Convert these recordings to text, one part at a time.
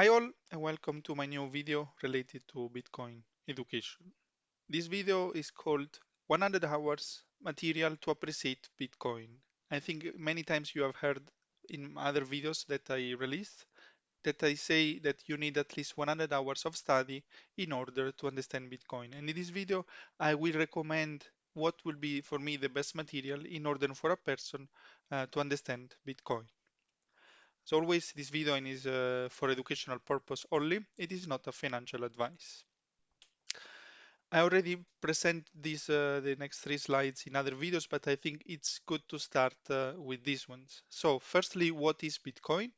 Hi all and welcome to my new video related to Bitcoin education. This video is called 100 hours material to appreciate Bitcoin. I think many times you have heard in other videos that I released that I say that you need at least 100 hours of study in order to understand Bitcoin. And in this video, I will recommend what will be for me the best material in order for a person to understand Bitcoin. As always, this video is for educational purpose only. It is not a financial advice. I already present the next three slides in other videos, but I think it's good to start with these ones. So firstly, what is Bitcoin?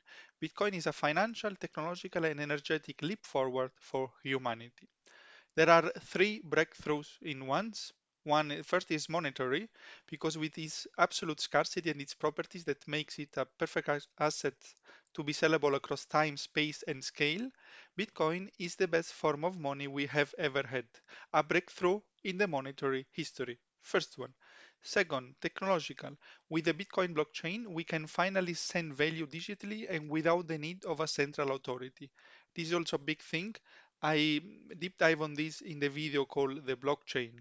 Bitcoin is a financial, technological, and energetic leap forward for humanity. There are three breakthroughs in once. One first is monetary, because with its absolute scarcity and its properties that makes it a perfect asset to be sellable across time, space, and scale, Bitcoin is the best form of money we have ever had. A breakthrough in the monetary history. First one. Second, technological. With the Bitcoin blockchain, we can finally send value digitally and without the need of a central authority. This is also a big thing. I deep dive on this in the video called the blockchain,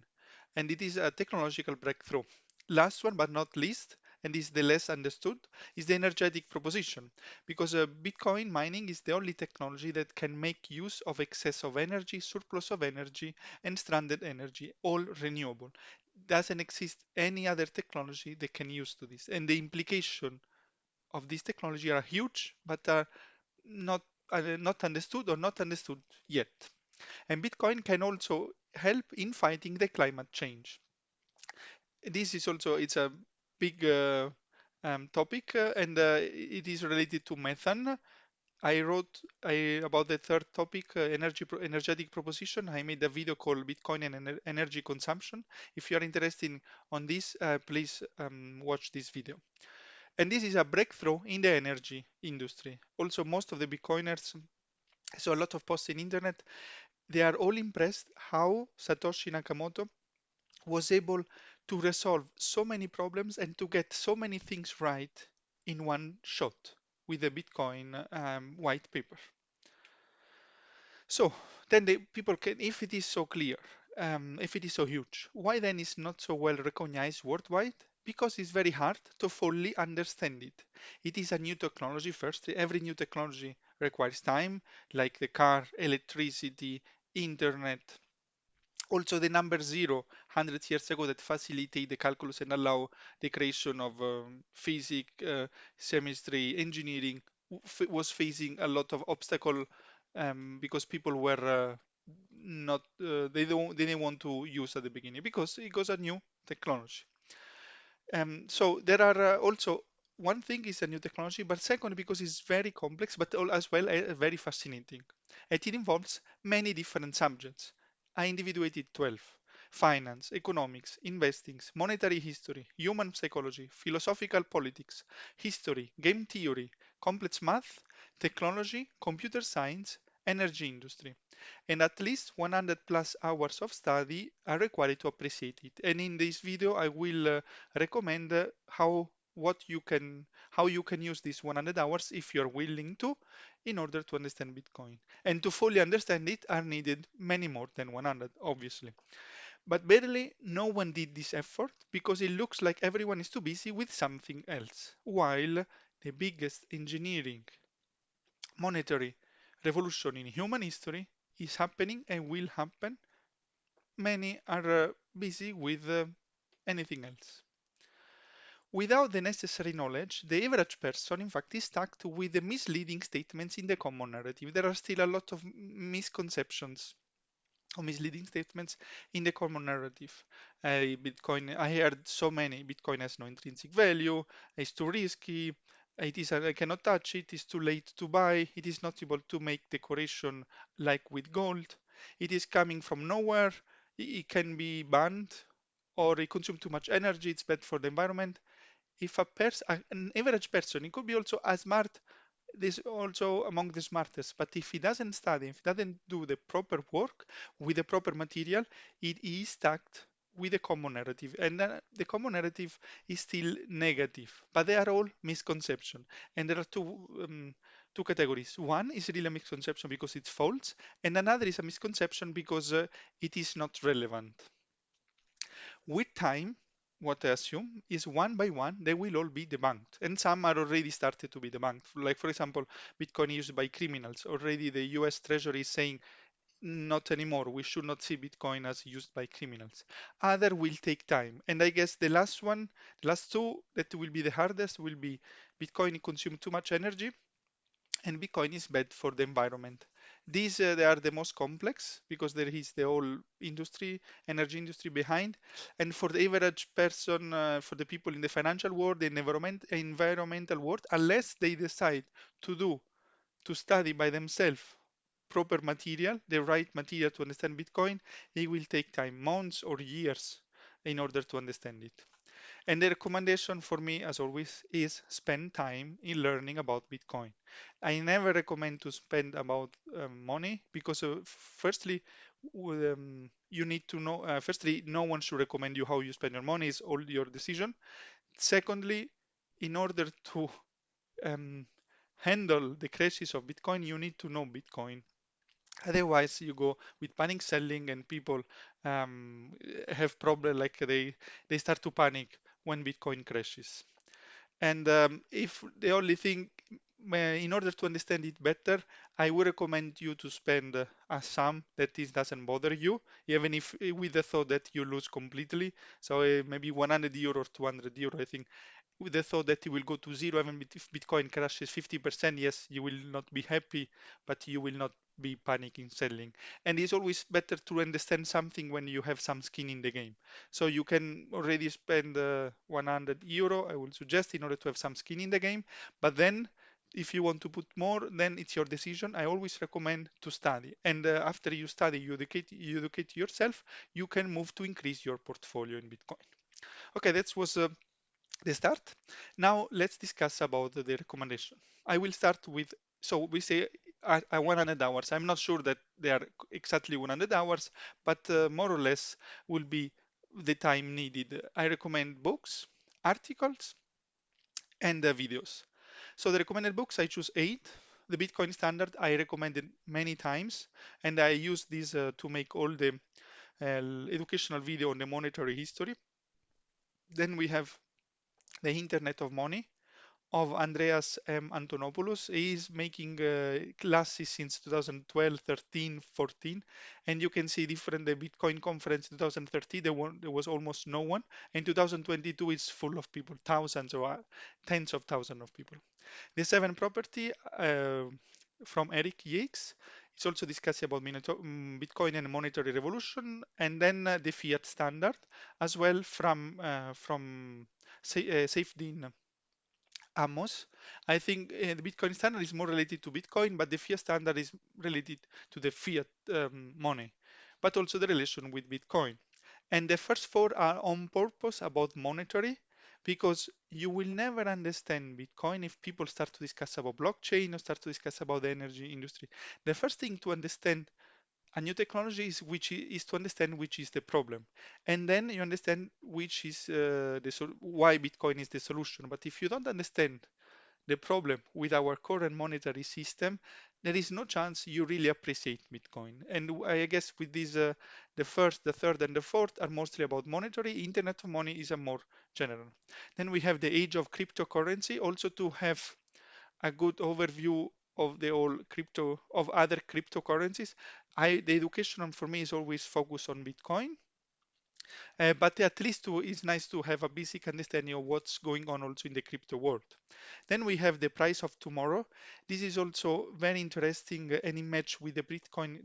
and it is a technological breakthrough. Last one but not least, and is the less understood, is the energetic proposition, because Bitcoin mining is the only technology that can make use of excess of energy, surplus of energy, and stranded energy, all renewable. Doesn't exist any other technology that can use to this, and the implication of this technology are huge, but are not not understood or not understood yet. And Bitcoin can also help in fighting the climate change. This is also it's a big topic, and it is related to methane. I wrote about the third topic, energetic proposition. I made a video called Bitcoin and energy consumption. If you are interested on this, please watch this video. And this is a breakthrough in the energy industry. Also, most of the Bitcoiners, so a lot of posts in internet, they are all impressed how Satoshi Nakamoto was able to resolve so many problems and to get so many things right in one shot with the Bitcoin white paper. So then the people can, if it is so clear, if it is so huge, why then is not so well recognized worldwide? Because it's very hard to fully understand it. It is a new technology first. Every new technology requires time, like the car, electricity, internet, also the number zero, 100 years ago, that facilitate the calculus and allow the creation of physics, chemistry, engineering, was facing a lot of obstacle because people were not they didn't want to use at the beginning because it was a new technology. So there are also one thing is a new technology, but second because it's very complex, but as well very fascinating. It involves many different subjects. I individuated 12: finance, economics, investing, monetary history, human psychology, philosophical politics, history, game theory, complex math, technology, computer science, energy industry, and at least 100 plus hours of study are required to appreciate it. And in this video, I will recommend how you can use these 100 hours if you're willing to in order to understand Bitcoin. And to fully understand it are needed many more than 100, obviously. But barely no one did this effort because it looks like everyone is too busy with something else. While the biggest engineering monetary revolution in human history is happening and will happen, many are busy with anything else. Without the necessary knowledge, the average person, in fact, is stuck with the misleading statements in the common narrative. There are still a lot of misconceptions or misleading statements in the common narrative. Bitcoin, I heard so many. Bitcoin has no intrinsic value. It's too risky. I cannot touch it. It's too late to buy. It is not able to make decoration like with gold. It is coming from nowhere. It can be banned, or it consumes too much energy. It's bad for the environment. If an average person, it could be also as smart, this also among the smartest, but if he doesn't study, if he doesn't do the proper work with the proper material, it is stuck with the common narrative. And the common narrative is still negative, but they are all misconception. And there are two two categories. One is really a misconception because it's false, and another is a misconception because it is not relevant. With time, what I assume is one by one, they will all be debunked. And some are already started to be debunked. Like, for example, Bitcoin used by criminals. Already the US Treasury is saying not anymore. We should not see Bitcoin as used by criminals. Other will take time. And I guess the last one, last two that will be the hardest will be Bitcoin consume too much energy and Bitcoin is bad for the environment. These they are the most complex because there is the whole industry, energy industry behind. And for the average person, for the people in the financial world, the environmental world, unless they decide to do to study by themselves proper material, the right material to understand Bitcoin, it will take time, months or years, in order to understand it. And the recommendation for me, as always, is spend time in learning about Bitcoin. I never recommend to spend about money because, firstly, you need to know. Firstly, no one should recommend you how you spend your money; it's all your decision. Secondly, in order to um, handle the crisis of Bitcoin, you need to know Bitcoin. Otherwise, you go with panic selling, and people um, have problem like they start to panic when Bitcoin crashes. And if the only thing, in order to understand it better, I would recommend you to spend a sum that is doesn't bother you, even if with the thought that you lose completely. So maybe 100 euro or 200 euro, I think with the thought that it will go to zero, even if Bitcoin crashes 50%, yes, you will not be happy, but you will not be panicking selling. And it's always better to understand something when you have some skin in the game. So you can already spend 100 euro, I would suggest, in order to have some skin in the game. But then, if you want to put more, then it's your decision. I always recommend to study. And after you study, you educate yourself, you can move to increase your portfolio in Bitcoin. Okay, that was the start. Now let's discuss about the recommendation. I will start with, so we say 100 hours. I'm not sure that they are exactly 100 hours, but more or less will be the time needed. I recommend books, articles, and videos. So the recommended books, I choose eight. The Bitcoin Standard, I recommended many times, and I use this to make all the educational video on the monetary history. Then we have the Internet of Money of Andreas M. Antonopoulos. He is making classes since 2012, 13, 14, and you can see different. The Bitcoin conference 2013, there was almost no one. In 2022, it's full of people, thousands or tens of thousands of people. The seven property from Eric Yates. It's also discussing about Bitcoin and monetary revolution, and then the fiat standard as well from Safedin Amos. I think the Bitcoin standard is more related to Bitcoin, but the fiat standard is related to the fiat money, but also the relation with Bitcoin. And the first four are on purpose about monetary, because you will never understand Bitcoin if people start to discuss about blockchain or start to discuss about the energy industry. The first thing to understand a new technology is to understand which is the problem, and then you understand which is why Bitcoin is the solution. But if you don't understand the problem with our current monetary system, there is no chance you really appreciate Bitcoin. And I guess with this, the first, the third, and the fourth are mostly about monetary. Internet of Money is a more general. Then we have the age of cryptocurrency, also to have a good overview of the whole crypto of other cryptocurrencies. The education for me is always focused on Bitcoin, but at least it's nice to have a basic understanding of what's going on also in the crypto world. Then we have the price of tomorrow. This is also very interesting and it match with the Bitcoin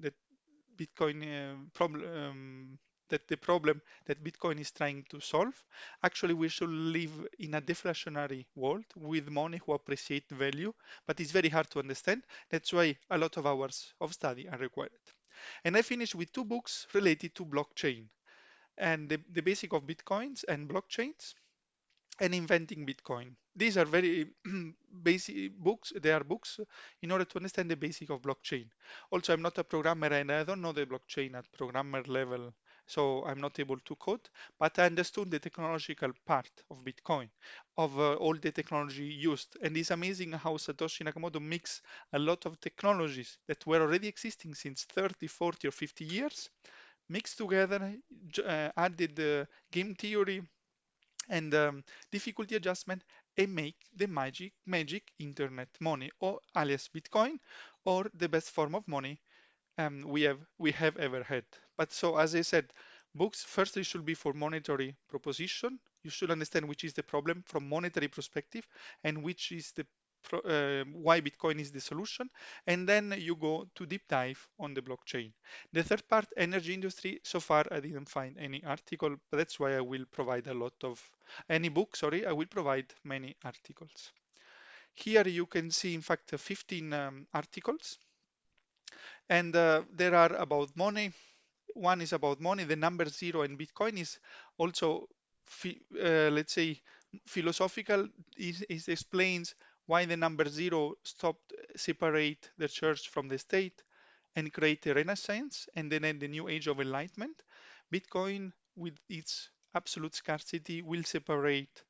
problem. That the problem that Bitcoin is trying to solve. Actually, we should live in a deflationary world with money who appreciate value, but it's very hard to understand. That's why a lot of hours of study are required. And I finished with two books related to blockchain and the basic of Bitcoins and blockchains and inventing Bitcoin. These are very basic books. They are books in order to understand the basic of blockchain. Also, I'm not a programmer and I don't know the blockchain at programmer level so I'm not able to code, but I understood the technological part of Bitcoin, of all the technology used. And it's amazing how Satoshi Nakamoto mixed a lot of technologies that were already existing since 30, 40, or 50 years, mixed together, added game theory and difficulty adjustment, and make the magic internet money, or alias Bitcoin, or the best form of money we have ever had. But so, as I said, books firstly should be for monetary proposition. You should understand which is the problem from monetary perspective and which is the why Bitcoin is the solution, and then you go to deep dive on the blockchain. The third part, energy industry. So far, I didn't find any article, but that's why I will provide a lot of any book. Sorry, I will provide many articles. Here you can see, in fact, 15 articles, and there are about money. One is about money. The number zero in Bitcoin is also, let's say, philosophical. It explains why the number zero stopped separate the church from the state and create a renaissance and then the new age of enlightenment. Bitcoin, with its absolute scarcity, will separate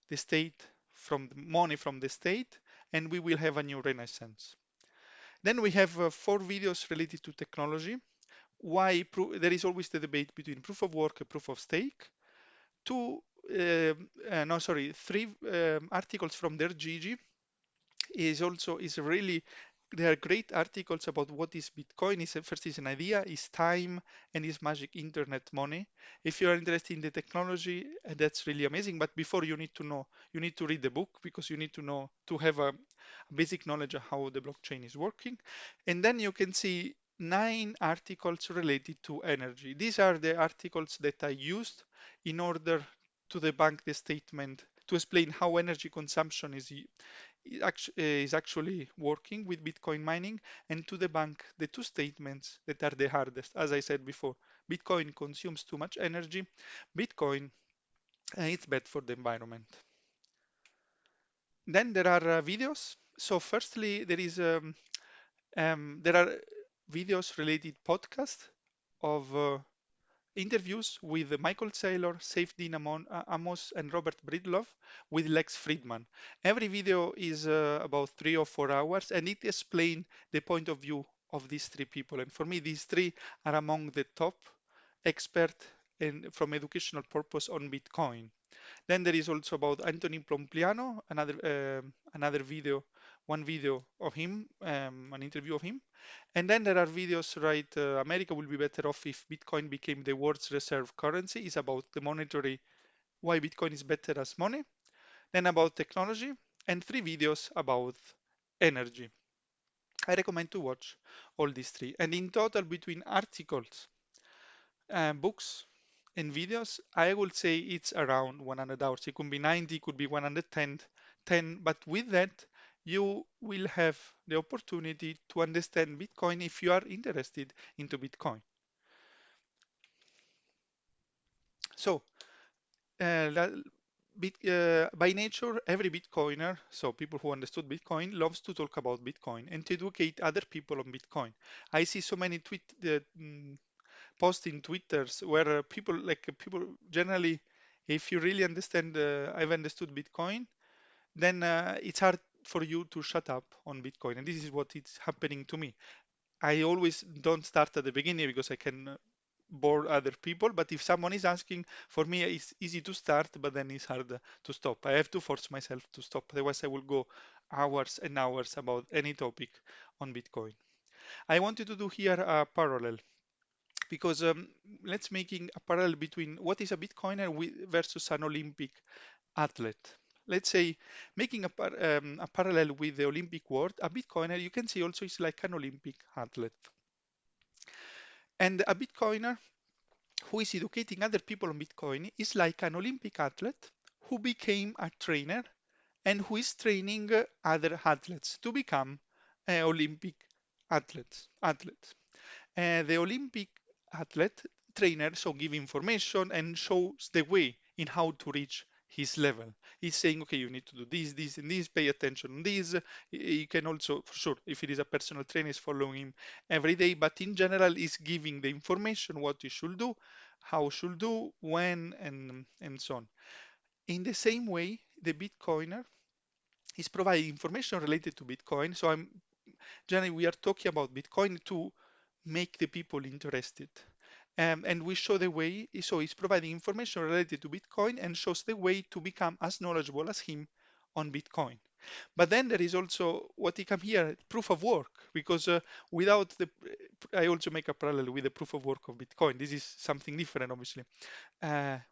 the state from the money from the state, and we will have a new renaissance. Then we have 4 videos related to technology. There is always the debate between proof of work and proof of stake. Two, no, sorry, 3 articles from their Gigi is really, there are great articles about what is Bitcoin. First is an idea, is time, and is magic internet money. If you are interested in the technology, that's really amazing. But before, you need to know, you need to read the book, because you need to know to have a basic knowledge of how the blockchain is working. And then you can see 9 articles related to energy. These are the articles that I used in order to debunk the statement, to explain how energy consumption is actually working with Bitcoin mining, and to debunk the 2 statements that are the hardest. As I said before, Bitcoin consumes too much energy. Bitcoin is bad for the environment. Then there are videos. So firstly, there are videos related podcast of interviews with Michael Saylor, Saif Din Amos, and Robert Breedlove with Lex Friedman. Every video is about 3 or 4 hours, and it explains the point of view of these 3 people. And for me, these 3 are among the top experts from educational purpose on Bitcoin. Then there is also about Anthony Plompliano, another video, one video of him, an interview of him. And then there are videos, right? America will be better off if Bitcoin became the world's reserve currency. Is about the monetary, why Bitcoin is better as money. Then about technology, and 3 videos about energy. I recommend to watch all these 3. And in total, between articles, books, and videos, I would say it's around 100 hours. It could be 90, it could be 110, but with that, you will have the opportunity to understand Bitcoin if you are interested into Bitcoin. So, uh, by nature, every Bitcoiner, so people who understood Bitcoin, loves to talk about Bitcoin and to educate other people on Bitcoin. I see so many posts in Twitters where people generally, if you really understand, I've understood Bitcoin, then it's hard for you to shut up on Bitcoin. And this is what is happening to me. I always don't start at the beginning because I can bore other people. But if someone is asking, for me, it's easy to start, but then it's hard to stop. I have to force myself to stop. Otherwise, I will go hours and hours about any topic on Bitcoin. I wanted to do here a parallel because let's making a parallel between what is a Bitcoiner versus an Olympic athlete. Let's say making a parallel with the Olympic world, a Bitcoiner you can see also is like an Olympic athlete. And a Bitcoiner who is educating other people on Bitcoin is like an Olympic athlete who became a trainer and who is training other athletes to become Olympic athletes. The Olympic athlete trainer so give information and shows the way in how to reach his level. He's saying, okay, you need to do this, this, and this, pay attention on this. You can also, for sure, if it is a personal trainer, is following him every day, but in general, is giving the information what you should do how should do, when, and so on. In the same way, the Bitcoiner is providing information related to Bitcoin. So generally we are talking about Bitcoin to make the people interested. And we show the way, so he's providing information related to Bitcoin and shows the way to become as knowledgeable as him on Bitcoin. But then there is also what he come here, proof of work, because without the, I also make a parallel with the proof of work of Bitcoin. This is something different, obviously.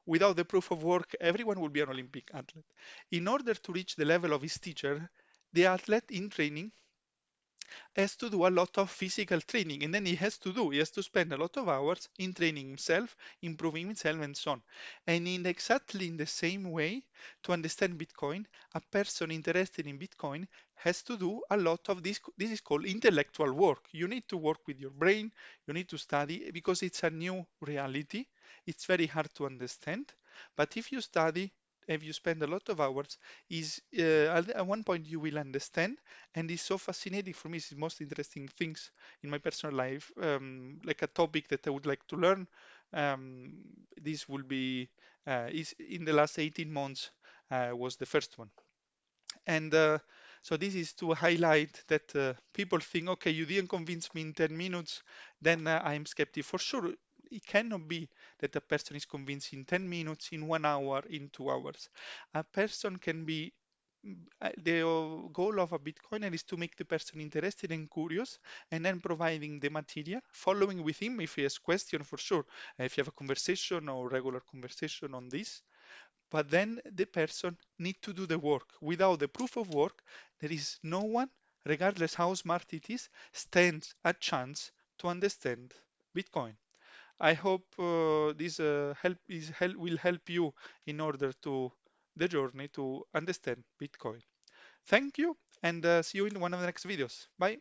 Without the proof of work, everyone will be an Olympic athlete. In order to reach the level of his teacher, the athlete in training has to do a lot of physical training, and then he has to spend a lot of hours in training himself, improving himself, and so on. And in exactly in the same way, to understand Bitcoin, a person interested in Bitcoin has to do a lot of this. This is called intellectual work. You need to work with your brain, you need to study because it's a new reality. It's very hard to understand, but if you study, if you spend a lot of hours, is at one point you will understand, and it's so fascinating for me. It's the most interesting things in my personal life, like a topic that I would like to learn. Um, this will be is in the last 18 months was the first one. And so this is to highlight that people think, okay, you didn't convince me in 10 minutes, then I'm skeptic. For sure, it cannot be that a person is convinced in 10 minutes, in 1 hour, in 2 hours. A person can be, the goal of a Bitcoiner is to make the person interested and curious, and then providing the material, following with him if he has question for sure. If you have a conversation or regular conversation on this, but then the person need to do the work. Without the proof of work, there is no one, regardless how smart it is, stands a chance to understand Bitcoin. I hope this will help you in order to the journey to understand Bitcoin. Thank you, and see you in one of the next videos. Bye.